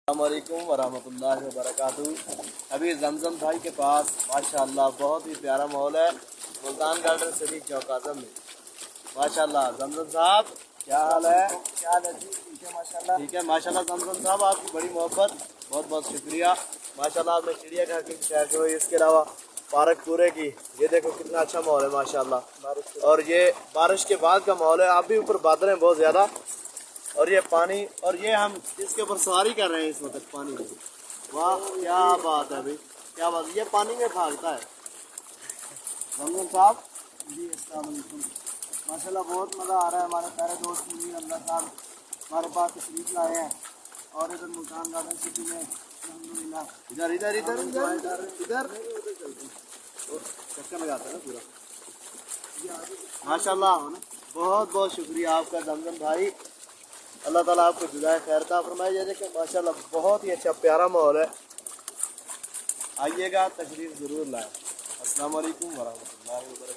अस्सलाम वालेकुम वरहमतुल्लाहि वबरकातुहू। अभी जमजम भाई के पास माशाल्लाह बहुत ही प्यारा माहौल है मुल्तान गार्डन सिटी चौक आजम में। माशाल्लाह जमजम साहब क्या हाल है? क्या हाल है जी? ठीक है माशाल्लाह। ठीक है माशाल्लाह जमजम साहब, आपकी बड़ी मोहब्बत, बहुत बहुत शुक्रिया। माशाल्लाह आपने चिड़ियाघर की सैर करवाई, इसके अलावा पार्क पूरे की। ये देखो कितना अच्छा माहौल है माशाल्लाह। और ये बारिश के बाद का माहौल है। आप भी ऊपर बादल हैं बहुत ज़्यादा, और ये पानी, और ये हम इसके ऊपर सवारी कर रहे हैं इस वक्त पानी में। वाह क्या बात है भाई, क्या बात है। ये पानी में भागता है जमजम साहब। जी अस्सलाम वालेकुम। माशाल्लाह बहुत मज़ा आ रहा है। हमारे प्यारे दोस्त मुनीर अल्लाह साहब हमारे पास तशरीफ लाए हैं और इधर मुल्तान गार्डन सिटी में अल्हम्दुलिल्लाह इधर इधर इधर इधर इधर चक्कर लगाता है ना पूरा। माशाल्लाह बहुत बहुत शुक्रिया आपका जमजम भाई। अल्लाह ताला आपको जुज़ाए खैर अता फरमाए। ये देखिए माशाल्लाह बहुत ही अच्छा प्यारा माहौल है। आइएगा, तशरीफ ज़रूर लाएं। अस्सलाम वालेकुम वरहमतुल्लाहि वबरकातुहू।